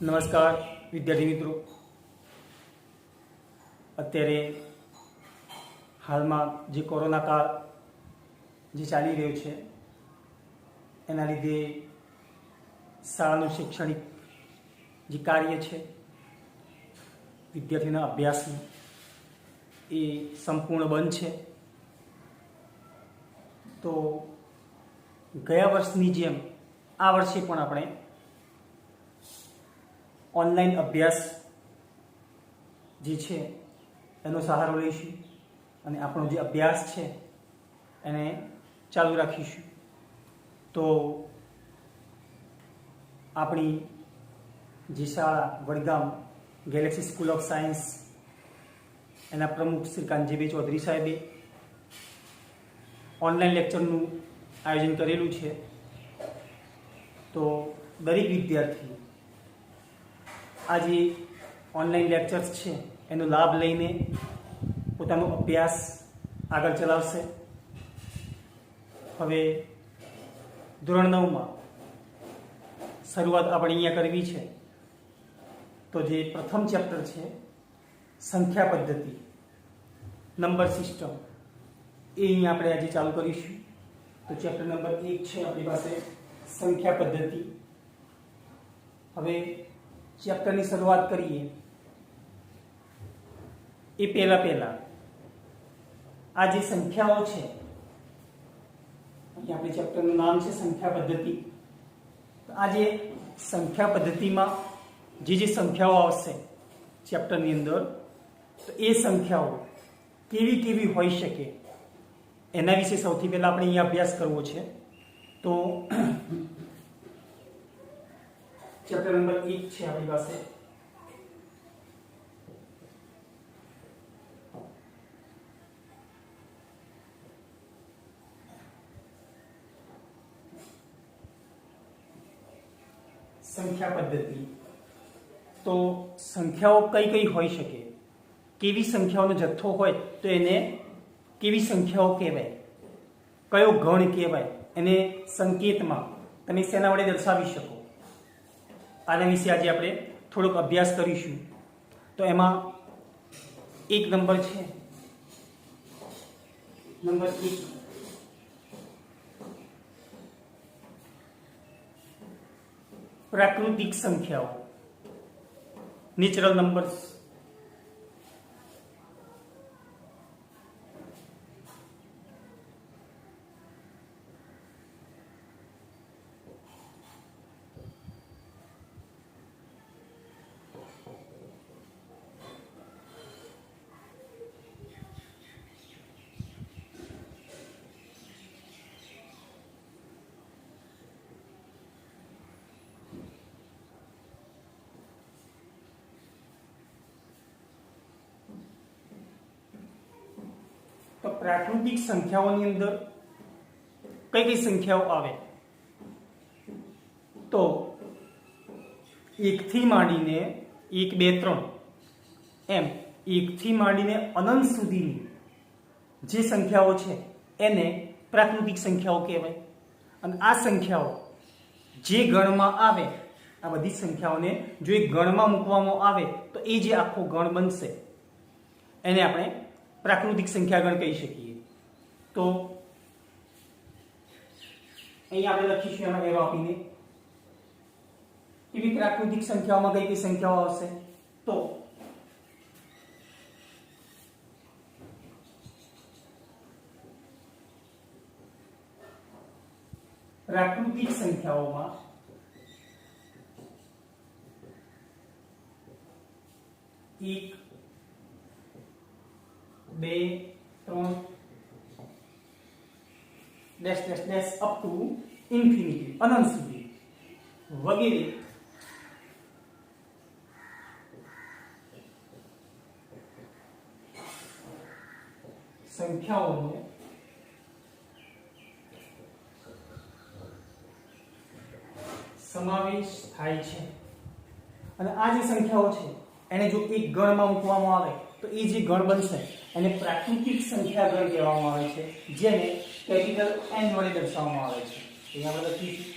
નમસ્કાર વિદ્યાર્થી મિત્રો, અત્યારે હાલમાં જે કોરોના કાળ જે ચાલી રહ્યો છે એના લીધે શાળાનું શૈક્ષણિક જે કાર્ય છે વિદ્યાર્થીના અભ્યાસનું એ સંપૂર્ણ બંધ છે. તો ગયા વર્ષની જેમ આ વર્ષે પણ આપણે ઓનલાઈન અભ્યાસ જે છે એનો સહારો લઈશું અને આપણો જે અભ્યાસ છે એને ચાલુ રાખીશું. તો આપણી જે શાળા Vadgam Galaxy school of science એના પ્રમુખ શ્રી કાનજીભાઈ ચૌધરી સાહેબે ઓનલાઈન લેક્ચરનું આયોજન કરેલું છે. તો દરેક વિદ્યાર્થી આ જે ઓનલાઈન લેક્ચર્સ છે એનો લાભ લઈને પોતાનો અભ્યાસ આગળ ચલાવશે. હવે ધોરણ 9માં શરૂઆત આપણે અહીંયા કરવી છે. તો જે પ્રથમ ચેપ્ટર છે સંખ્યા પદ્ધતિ, નંબર સિસ્ટમ, એ અહીંયા આપણે આજે ચાલુ કરીશું. તો ચેપ્ટર નંબર 1 છે આપણી પાસે સંખ્યા પદ્ધતિ. હવે ચેપ્ટરની શરૂઆત કરીએ એ પહેલા આ જે સંખ્યાઓ છે, અહીંયા આપણે ચેપ્ટરનું નામ છે સંખ્યા પદ્ધતિ. આ જે સંખ્યા પદ્ધતિમાં જે સંખ્યાઓ આવશે ચેપ્ટરની અંદર, તો એ સંખ્યાઓ કેવી હોઈ શકે એના વિશે સૌથી પહેલા આપણે અહીંયા અભ્યાસ કરવો છે. તો ચેપ્ટર નંબર 1 છે આપણી પાસે. સંખ્યા પદ્ધતિ. તો સંખ્યાઓ કઈ હોઈ શકે, કેવી સંખ્યાઓનો જથ્થો હોય તો એને કેવી સંખ્યાઓ કહેવાય, કયો ગણ કહેવાય, એને સંકેતમાં તમે શેના વડે દર્શાવી શકો, આના વિશે આજે આપણે થોડોક અભ્યાસ કરીશું. તો એમાં એક નંબર છે, નંબર 1. પ્રાકૃતિક સંખ્યાઓ, નેચરલ નંબર્સ. તો પ્રાકૃતિક સંખ્યાઓની અંદર કઈ સંખ્યાઓ આવે, તો 1 થી માંડીને 1, 2, 3 એમ 1 થી માંડીને અનંત સુધીની જે સંખ્યાઓ છે એને પ્રાકૃતિક સંખ્યાઓ કહેવાય. અને આ સંખ્યાઓ જે ગણમાં આવે, આ બધી સંખ્યાઓને જો એક ગણમાં મૂકવામાં આવે તો એ જે આખો ગણ બનશે એને આપણે પ્રાકૃતિક સંખ્યાગણ કહી શકીએ. તો અહીં આપણે લખીશું એમાં એરો આપીને એવી પ્રાકૃતિક સંખ્યાઓમાં કઈ સંખ્યાઓ આવશે. તો પ્રાકૃતિક સંખ્યાઓમાં 1, 2, 3 ડેશ અપ ટુ ઇન્ફિનિટી, અનંત સુધી વગેરે સંખ્યાઓનો સમાવેશ થાય છે. અને આ જે સંખ્યાઓ છે એને જો એક ગણમાં મૂકવામાં આવે તો એ જે ગણ બનશે એને પ્રાકૃતિક સંખ્યા ગણ કહેવામાં આવે છે, જેને કેપિટલ N વડે દર્શાવવામાં આવે છે. અહીંયા આપણે લખીશું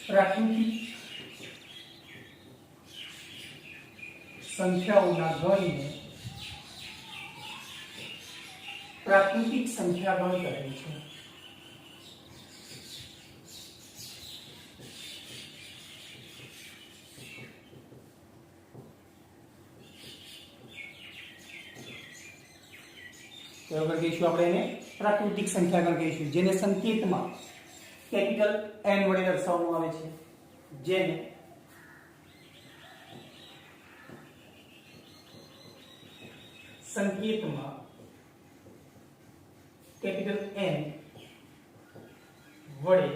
પ્રાકૃતિક સંખ્યાઓના ગણને પ્રાકૃતિક સંખ્યા ગણ કહે છે. બરાબર કહીશું આપણે એને પ્રાકૃતિક સંખ્યા ગણ કહીશું, જેને સંકેતમાં કેપિટલ N વડે દર્શાવવામાં આવે છે. જેને સંકેતમાં કેપિટલ N વડે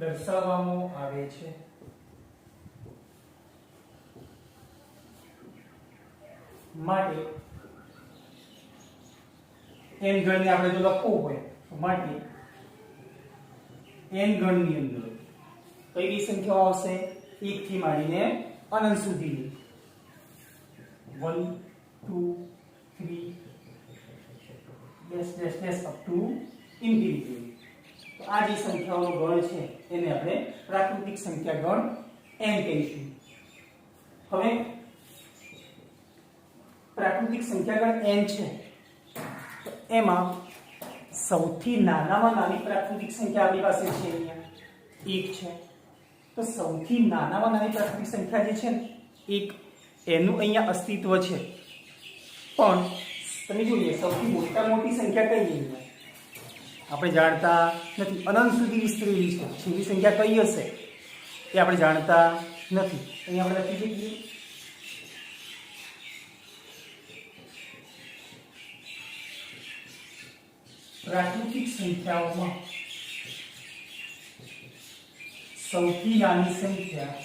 દર્શાવવામાં આવે છે. માટે n ગણને આપણે જો લખવું હોય તો માટે n ગણની અંદર કઈ કઈ સંખ્યાઓ આવશે? 1 થી માંડીને અનંત સુધીની 1 2 3 dash dash dash up to infinity. તો આ જે સંખ્યાઓનો ગણ છે એને આપણે પ્રાકૃતિક સંખ્યા ગણ n કહીશું. હવે પ્રાકૃતિક સંખ્યા ગણ n છે તો એમાં સૌથી નાનામાં નાની પ્રાકૃતિક સંખ્યા આપણી પાસે છે અહીંયા 1 છે. તો સૌથી નાનામાં નાની પ્રાકૃતિક સંખ્યા જે છે ને 1, એનું અહીંયા અસ્તિત્વ છે. પણ તમે જોઈએ સૌથી મોટી સંખ્યા કઈ છે આપણે જાણતા નથી. અનંત સુધી વિસ્તરેલી છે. છેલ્લી સંખ્યા કઈ હશે એ આપણે જાણતા નથી. અહીંયા આપણે લખી શકીએ પ્રાકૃતિક સંખ્યાઓમાં સૌથી નાની સંખ્યા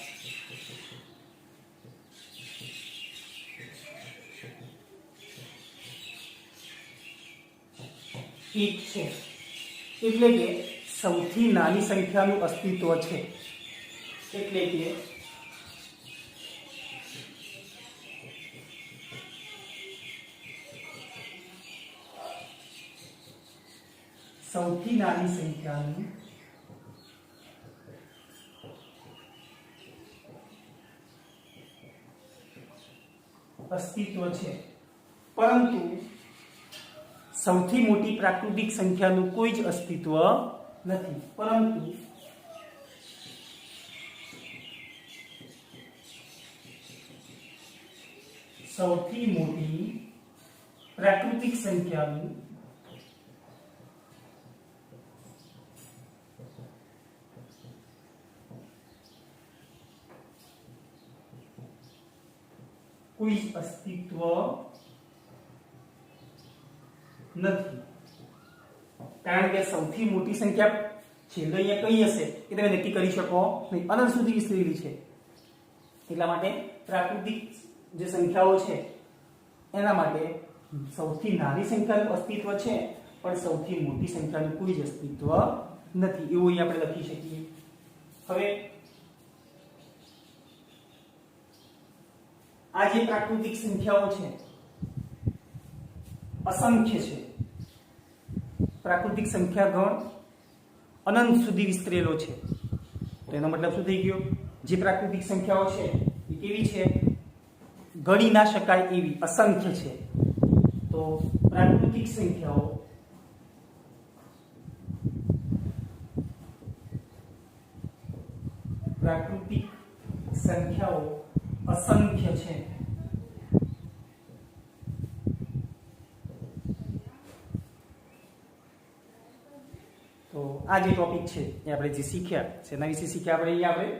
એક છે. એટલે કે સૌથી નાની સંખ્યાનું અસ્તિત્વ છે. એટલે કે સૌથી નાની સંખ્યાનું અસ્તિત્વ છે. પરંતુ સૌથી મોટી પ્રાકૃતિક સંખ્યાનું કોઈ જ અસ્તિત્વ નથી. પરંતુ સૌથી મોટી પ્રાકૃતિક સંખ્યાનું કોઈ અસ્તિત્વ નથી. કારણ કે સૌથી મોટી સંખ્યા છેલ્લે અહીંયા કઈ હશે એ તમે નક્કી કરી શકો નહીં. અનંત સુધી વિસ્તરેલી છે. એટલા માટે પ્રાકૃતિક જે સંખ્યાઓ છે એના માટે સૌથી નાની સંખ્યાનું અસ્તિત્વ છે, પણ સૌથી મોટી સંખ્યાનું કોઈ જ અસ્તિત્વ નથી. એવું અહીં આપણે લખી શકીએ. હવે આ જે પ્રાકૃતિક સંખ્યાઓ છે અસંખ્ય છે. પ્રાકૃતિક સંખ્યા ગણ અનંત સુધી વિસ્તરેલો છે. તો એનો મતલબ શું થઈ ગયો? જે પ્રાકૃતિક સંખ્યાઓ છે એ કેવી છે? ગણી ના શકાય એવી અસંખ્ય છે. તો પ્રાકૃતિક સંખ્યાઓ અસંખ્ય છે. તો આ જે ટોપિક છે એ આપણે જે શીખ્યા છે એના વિશે શીખ્યા આપણે અહીંયા આપણે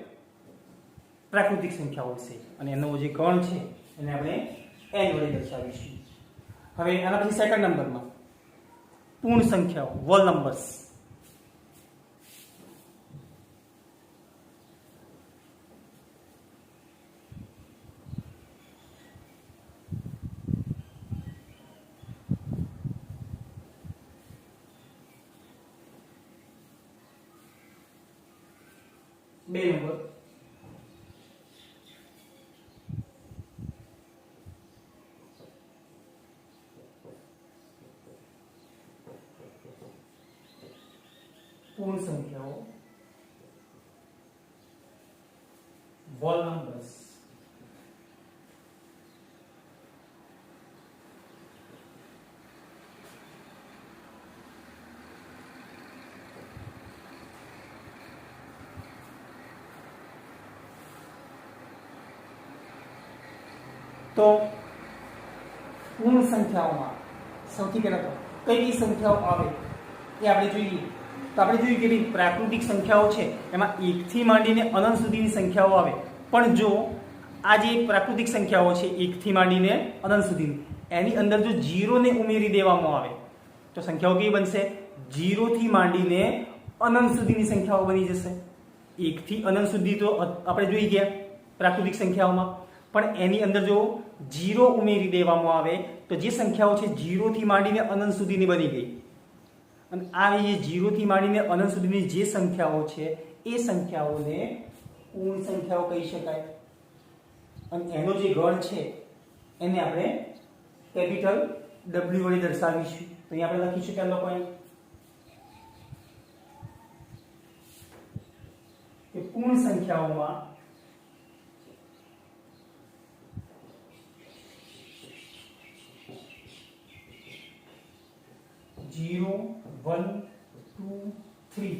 પ્રાકૃતિક સંખ્યાઓ વિશે, અને એનો જે ગણ છે એને આપણે n વડે દર્શાવીશું. હવે આના પછી સેકન્ડ નંબરમાં પૂર્ણ સંખ્યાઓ, હોલ નંબર્સ. બે નંબર whole numbers. तो પૂર્ણ સંખ્યાઓમાં સૌથી પહેલા તો કઈ કઈ સંખ્યાઓ આવે એ આપણે જોઈએ. તો આપણે જોયું કે ભાઈ પ્રાકૃતિક સંખ્યાઓ છે એમાં 1 થી માંડીને અનંત સુધીની સંખ્યાઓ આવે. પણ જો આ જે પ્રાકૃતિક સંખ્યાઓ છે 1 થી માંડીને અનંત સુધીની, એની અંદર જો 0 ને ઉમેરી દેવામાં આવે તો સંખ્યાઓ કેવી બનશે? 0 થી માંડીને અનંત સુધીની સંખ્યાઓ બની જશે. 1 થી અનંત સુધી તો આપણે જોઈ ગયા પ્રાકૃતિક સંખ્યાઓમાં, પણ એની અંદર જો 0 ઉમેરી દેવામાં આવે તો જે સંખ્યાઓ છે 0 થી માંડીને અનંત સુધીની બની ગઈ. અને આ જે 0 થી માંડીને અનંત સુધીની જે સંખ્યાઓ છે એ સંખ્યાઓને પૂર્ણ સંખ્યાઓ કહી શકાય. અને એનો જે ગણ છે એને આપણે કેપિટલ W વડે દર્શાવીશું. તો અહીંયા આપણે લખીશું પહેલો પોઈન્ટ કે પૂર્ણ સંખ્યાઓમાં 0, 1, 2, 3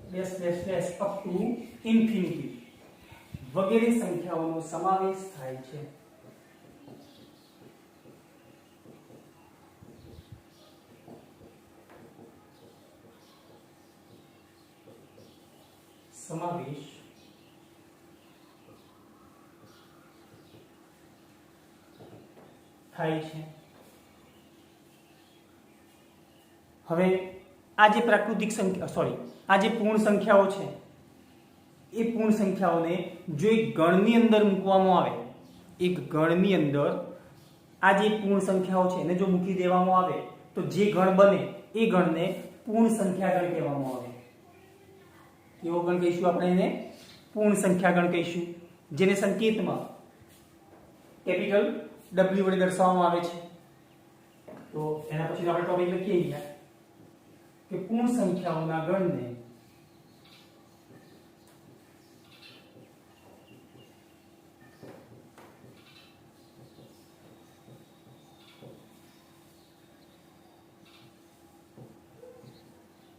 dash dash dash up to infinity વગેરે સંખ્યાઓનો સમાવેશ થાય છે. સમાવેશ થાય છે. હવે આ જે પ્રાકૃતિક સંખ્યા આ જે પૂર્ણ સંખ્યાઓ છે એ પૂર્ણ સંખ્યાઓને જો એક ગણની અંદર મૂકવામાં આવે, એક ગણની અંદર આ જે પૂર્ણ સંખ્યાઓ છે એને જો મૂકી દેવામાં આવે તો જે ગણ બને એ ગણને પૂર્ણ સંખ્યા ગણ કહેવામાં આવે. કેવો ગણ કહીશું આપણે? એને પૂર્ણ સંખ્યા ગણ કહીશું, જેને સંકેતમાં કેપિટલ W વડે દર્શાવવામાં આવે છે. તો એના પછી આપણે ટોપિક લખીએ અહીંયા કે પૂર્ણ સંખ્યાઓના ગણને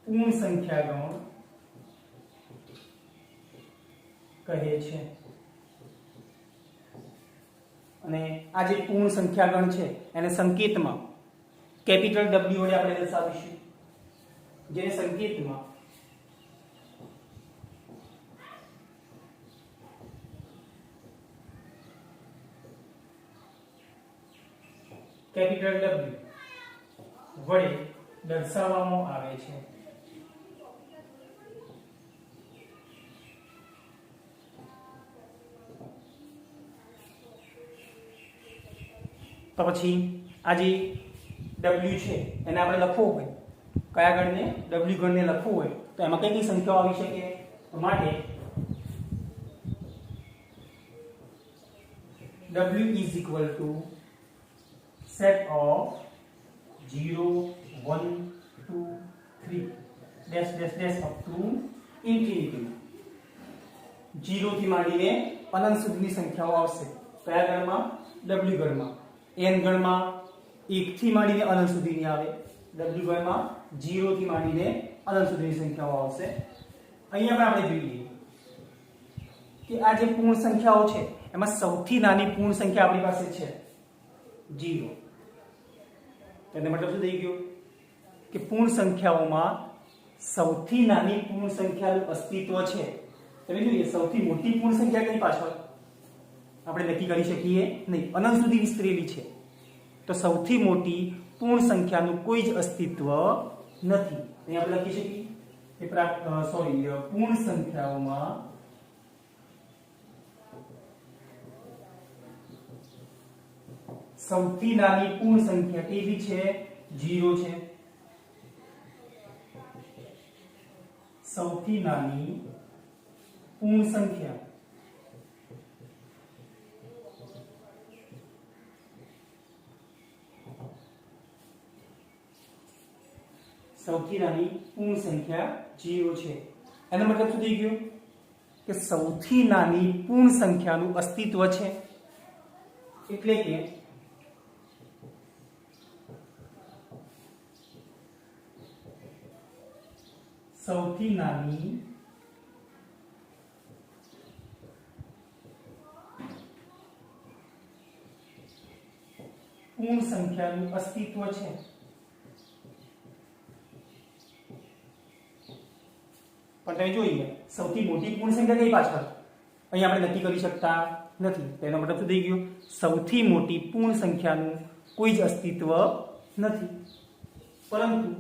પૂર્ણ સંખ્યા ગણ કહે છે. અને આ જે પૂર્ણ સંખ્યા ગણ છે એને સંકેતમાં કેપિટલ W વડે આપણે દર્શાવીશું, જેને સંકેતમાં કેપિટલ W વડે દર્શાવવામાં આવે છે. તો પછી આ જે W છે એને આપણે લખવું હોય, કયા ગણને? W ગણને લખવું હોય તો એમાં કઈ કઈ સંખ્યાઓ આવી શકે? તો માટે W is equal to set of 0, 1, 2, 3 dash dash dash up to infinity. 0 થી માંડીને અનંત સુધીની સંખ્યાઓ આવશે. કયા ગણમાં? W ગણમાં. n ગણમાં 1 થી માંડીને અનંત સુધીની આવે. W ગણમાં 0 થી માંડીને અનંત સુધીની સંખ્યાઓ આવશે. અહીંયા પણ આપણે જોઈએ કે આ જે પૂર્ણ સંખ્યાઓ છે એમાં સૌથી નાની પૂર્ણ સંખ્યા આપણી પાસે છે 0. તેનો મતલબ શું થઈ ગયો? કે પૂર્ણ સંખ્યાઓમાં સૌથી નાની પૂર્ણ સંખ્યાનું અસ્તિત્વ છે. તમે જોઈએ સૌથી મોટી પૂર્ણ સંખ્યા કઈ પાછળ આપણે નક્કી કરી શકીએ નહીં, અનંત સુધી વિસ્તરેલી છે. તો સૌથી મોટી પૂર્ણ સંખ્યાનું કોઈ જ અસ્તિત્વ નથી. અહીં આપણે લખી શકીએ કે પૂર્ણ સંખ્યાઓમાં સૌથી નાની પૂર્ણ સંખ્યા કેવી છે? 0 છે. સૌથી નાની પૂર્ણ સંખ્યા સૌથી નાની પૂર્ણ સંખ્યા 0 છે. એનો મતલબ શું થઈ ગયો? કે સૌથી નાની પૂર્ણ સંખ્યાનું અસ્તિત્વ છે, એટલે કે સૌથી નાની પૂર્ણ સંખ્યાનું અસ્તિત્વ છે. પણ તમે જોઈએ સૌથી મોટી પૂર્ણ સંખ્યા કઈ પાછળ અહીં આપણે નક્કી કરી શકતા નથી. તેનો મતલબ શું થઈ ગયો? સૌથી મોટી પૂર્ણ સંખ્યાનું કોઈ જ અસ્તિત્વ નથી, પરંતુ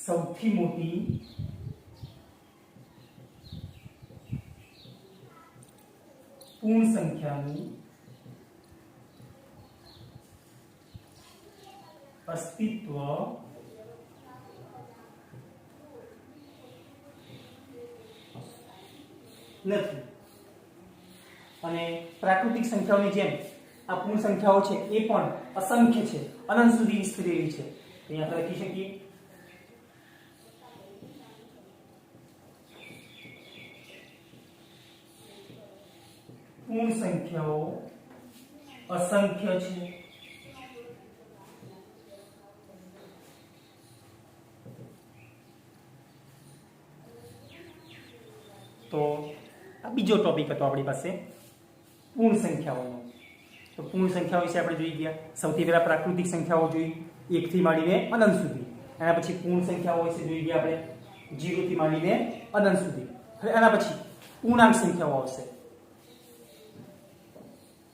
સૌથી મોટી પૂર્ણ સંખ્યાનું અસ્તિત્વ નથી. અને પ્રાકૃતિક સંખ્યાઓની જેમ આ પૂર્ણ સંખ્યાઓ છે એ પણ અસંખ્ય છે, અનંત સુધી વિસ્તરેલી છે. અહીંયા આપણે લખી શકીએ પૂર્ણ સંખ્યાઓ અસંખ્ય છે. તો આ બીજો ટોપિક હતો આપણી પાસે પૂર્ણ સંખ્યાઓનો. તો પૂર્ણ સંખ્યાઓ વિશે આપણે જોઈ ગયા. સૌથી પહેલા પ્રાકૃતિક સંખ્યાઓ જોઈ 1 થી માંડીને અનંત સુધી. એના પછી પૂર્ણ સંખ્યાઓ વિશે જોઈ ગયા આપણે 0 થી માંડીને અનંત સુધી. હવે એના પછી પૂર્ણાંક સંખ્યાઓ આવશે.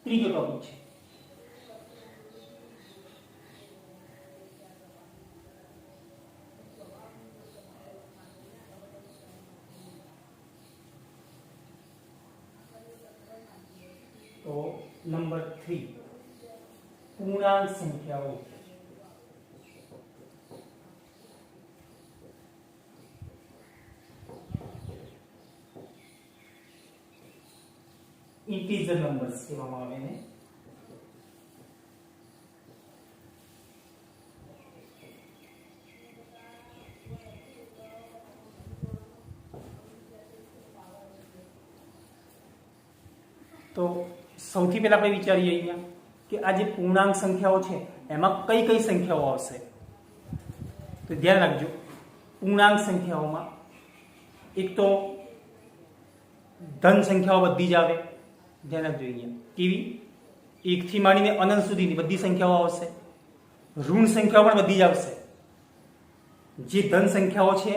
ત્રીજો ટોપિક છે તો નંબર 3 પૂર્ણાંક સંખ્યાઓ. ઇન્ટીજર નંબર્સ કહેવામાં આવે ને. તો સૌથી પહેલા આપણે વિચારીએ અહીંયા કે આ જે પૂર્ણાંક સંખ્યાઓ છે એમાં કઈ કઈ સંખ્યાઓ આવશે. તો ધ્યાન રાખજો, પૂર્ણાંક સંખ્યાઓમાં એક તો ધન સંખ્યાઓ બધી જ આવે. ધ્યાન રાખજો અહીંયા કેવી? 1 થી માંડીને અનંત સુધીની બધી સંખ્યાઓ આવશે. ઋણ સંખ્યાઓ પણ બધી જ આવશે. જે ધન સંખ્યાઓ છે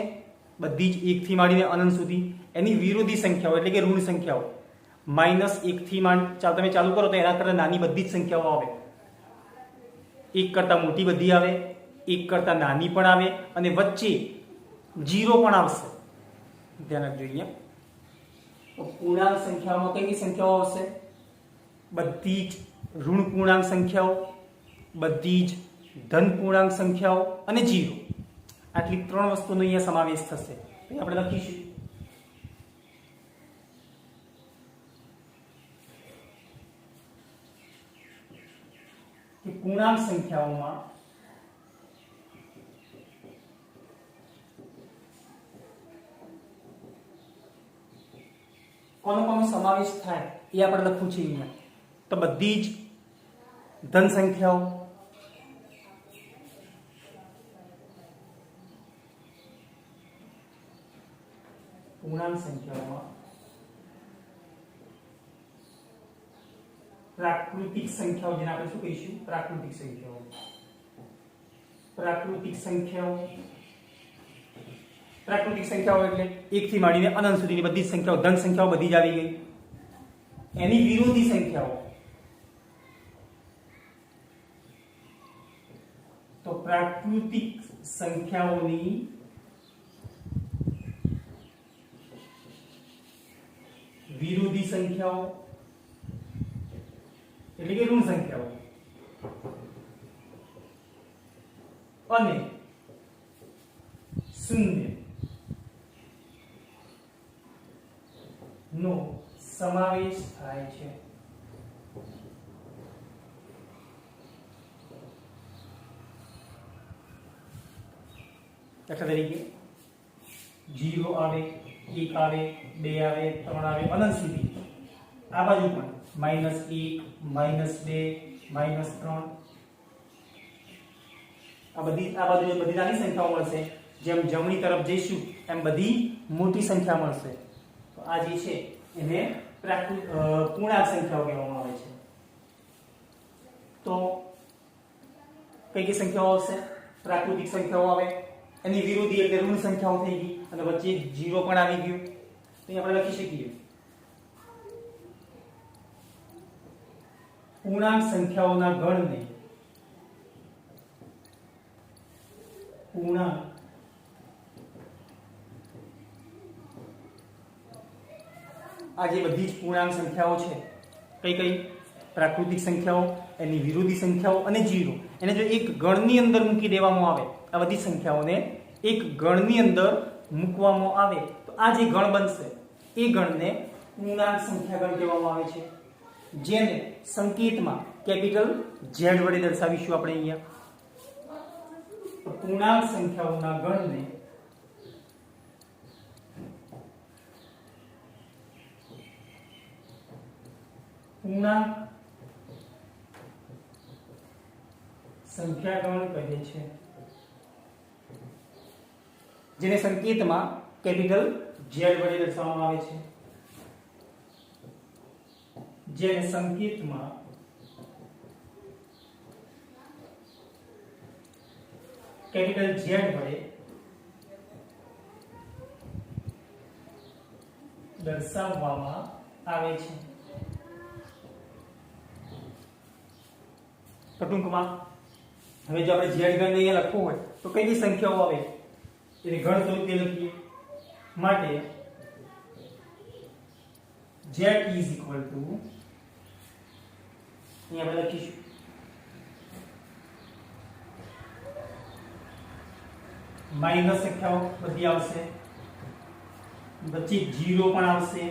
બધી જ 1 થી માંડીને અનંત સુધી, એની વિરોધી સંખ્યાઓ એટલે કે ઋણ સંખ્યાઓ -1 થી તમે ચાલુ કરો તો એના કરતાં નાની બધી જ સંખ્યાઓ આવે. 1 કરતાં મોટી બધી આવે, 1 કરતાં નાની પણ આવે, અને વચ્ચે 0 પણ આવશે. ધ્યાન રાખજો અહીંયા. પૂર્ણાંક સંખ્યાઓમાં કઈ કઈ સંખ્યાઓ આવશે? બધી જ ઋણ પૂર્ણાંક સંખ્યાઓ, બધી જ ધન પૂર્ણાંક સંખ્યાઓ અને 0. આટલી 3 વસ્તુનો અહીંયા સમાવેશ થશે. આપણે લખીશું કે પૂર્ણાંક સંખ્યાઓમાં કોનો કોનો સમાવેશ થાય એ આપણે લખવું છે અહીંયા. તો બધી જ ધન સંખ્યાઓ, પૂર્ણાંક સંખ્યાઓમાં પ્રાકૃતિક સંખ્યાઓ, જેને આપણે શું કહીશું? પ્રાકૃતિક સંખ્યાઓ. પ્રાકૃતિક સંખ્યાઓ એટલે 1 થી માંડીને અનંત સુધીની બધી સંખ્યાઓ, ધન સંખ્યાઓ બધી જ આવી ગઈ. એની વિરોધી સંખ્યાઓ તો પ્રાકૃતિક સંખ્યાઓની વિરોધી સંખ્યાઓ એટલે કે ઋણ સંખ્યાઓ અને શૂન્ય નો સમાવેશ થાય છે. દાખલા તરીકે 0 આવે, 1 આવે, 2 આવે, 3 આવે, અનંત સુધી. આ બાજુ પણ -1, -2, -3. આ બાજુ બધી નાની સંખ્યાઓ મળશે. જેમ જમણી તરફ જઈશું એમ બધી મોટી સંખ્યા મળશે. તો આ જે છે એને પૂર્ણાંક સંખ્યાઓ કહેવામાં આવે છે. તો કઈ કઈ સંખ્યાઓ આવશે? પ્રાકૃતિક સંખ્યાઓ આવે, એની વિરુદ્ધ એટલે ઋણ સંખ્યાઓ થઈ ગઈ, અને વચ્ચે 0 પણ આવી ગયું. તો આપણે લખી શકીએ પૂર્ણાંક સંખ્યાઓના ગણને પૂર્ણાંક આ જે બધી જ પૂર્ણાંક સંખ્યાઓ છે, કઈ કઈ? પ્રાકૃતિક સંખ્યાઓ, એની વિરોધી સંખ્યાઓ અને 0. એને જો એક ગણની અંદર મૂકી દેવામાં આવે, આ બધી સંખ્યાઓને એક ગણની અંદર મૂકવામાં આવે તો આ જે ગણ બનશે એ ગણને પૂર્ણાંક સંખ્યા ગણ કહેવામાં આવે છે, જેને સંકેતમાં કેપિટલ Z વડે દર્શાવીશું આપણે અહીંયા. પૂર્ણાંક સંખ્યાઓના ગણને પૂર્ણાંક સંખ્યા ગણ કહે છે, જેને સંકેતમાં કેપિટલ Z વડે દર્શાવવામાં આવે છે. જેને સંકેતમાં કેપિટલ Z વડે દર્શાવવામાં આવે છે. તો ટૂંકમાં હવે જો આપણે Z ગણને અહીંયા લખવું હોય તો કઈ કઈ સંખ્યાઓ આવે એને ગણ સ્વરૂપે લખીએ. માટે Z is equal to અહીંયા આપણે લખીશું માઈનસ સંખ્યાઓ બધી આવશે, વચ્ચે 0 પણ આવશે,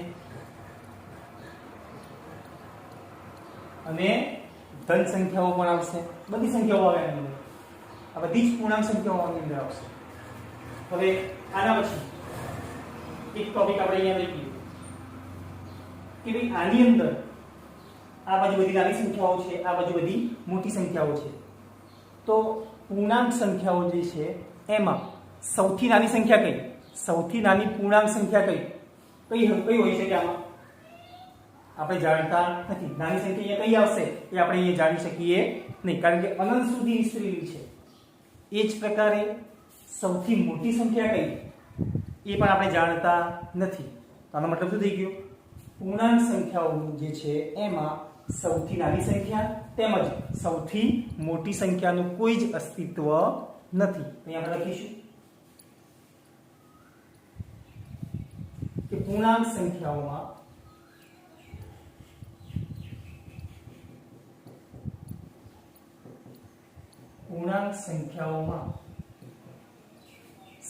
અને ધન સંખ્યાઓ પણ આવશે. બધી સંખ્યાઓ આવે એની અંદર. આ બધી જ પૂર્ણાંક સંખ્યાઓ આની અંદર આવશે. હવે આના પછી એક ટોપિક આપણે અહીંયા લઈએ કે ભાઈ આની અંદર આ બાજુ બધી નાની સંખ્યાઓ છે, આ બાજુ બધી મોટી સંખ્યાઓ છે. તો પૂર્ણાંક સંખ્યાઓ જે છે એમાં સૌથી નાની સંખ્યા કઈ? સૌથી નાની પૂર્ણાંક સંખ્યા કઈ હોઈ શકે? આમાં આપણે જાણતા નથી. નાની સંખ્યા કઈ આવશે એ આપણે અહીંયા જાણી શકીએ નહીં, કારણ કે અનંત સુધી વિસ્તરેલી છે. એ જ પ્રકારે સૌથી મોટી સંખ્યા કઈ એ પણ આપણે જાણતા નથી. આનો મતલબ શું થઈ ગયો? પૂર્ણાંક સંખ્યાઓ જે છે એમાં સૌથી નાની સંખ્યા તેમજ સૌથી મોટી સંખ્યાનું કોઈ જ અસ્તિત્વ નથી. અહીંયા આપણે લખીશું કે પૂર્ણાંક સંખ્યાઓમાં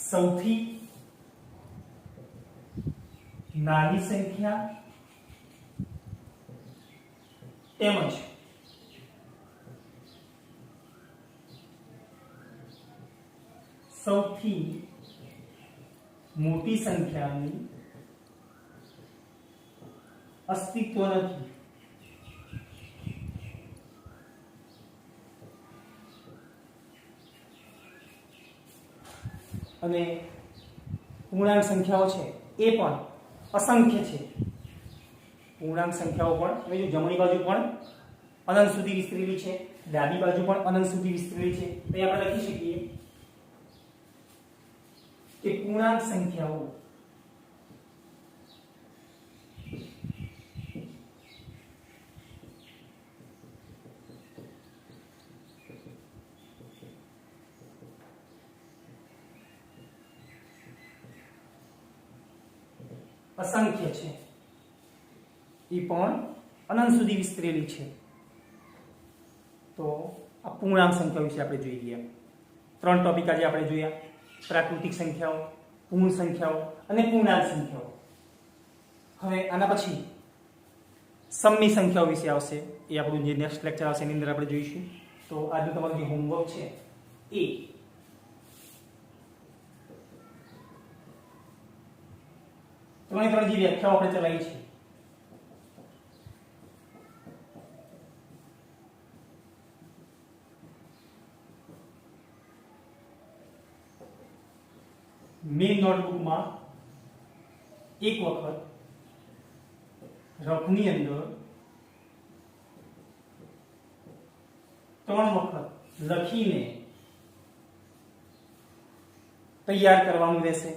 સૌથી નાની સંખ્યા તેમજ સૌથી મોટી સંખ્યાનું અસ્તિત્વ નથી. અને પૂર્ણાંક સંખ્યાઓ છે એ પણ અસંખ્ય છે. પૂર્ણાંક સંખ્યાઓ પણ હવે જો જમણી બાજુ પણ અનંત સુધી વિસ્તરેલી છે, ડાબી બાજુ પણ અનંત સુધી વિસ્તરેલી છે. તો આપણે લખી શકીએ કે પૂર્ણાંક સંખ્યાઓ અસંખ્ય છે, એ પણ અનંત સુધી વિસ્તરેલી છે. તો આ પૂર્ણાંક સંખ્યાઓ વિશે આપણે જોઈ ગયા. 3 ટોપિક આજે આપણે જોયા: પ્રાકૃતિક સંખ્યાઓ, પૂર્ણ સંખ્યાઓ અને પૂર્ણાંક સંખ્યાઓ. હવે આના પછી સમમી સંખ્યાઓ વિશે આવશે. એ આપણું જે નેક્સ્ટ લેક્ચર આવશે એની અંદર આપણે જોઈશું. તો આજનું તમારું જે હોમવર્ક છે એ ત્રણે જે વ્યાખ્યાઓ આપણે ચલાવી છે મેં નોટબુકમાં એક વખત રફની અંદર 3 વખત લખીને તૈયાર કરવાનું રહેશે.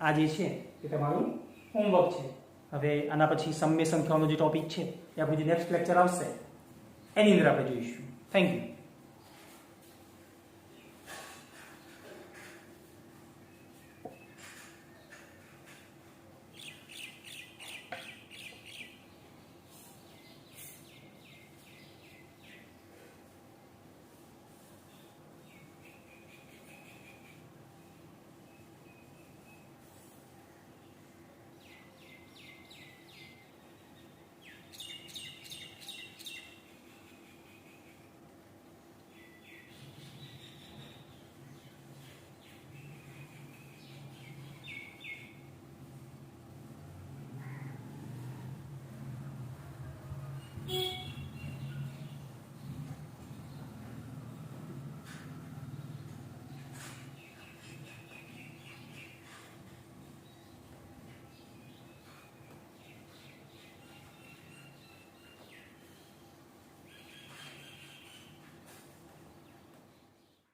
આ જે છે એ તમારું હોમવર્ક છે. હવે આના પછી સમય સંખ્યાઓનો જે ટોપિક છે એ આપણું જે નેક્સ્ટ લેક્ચર આવશે એની અંદર આપણે જોઈશું. Thank you.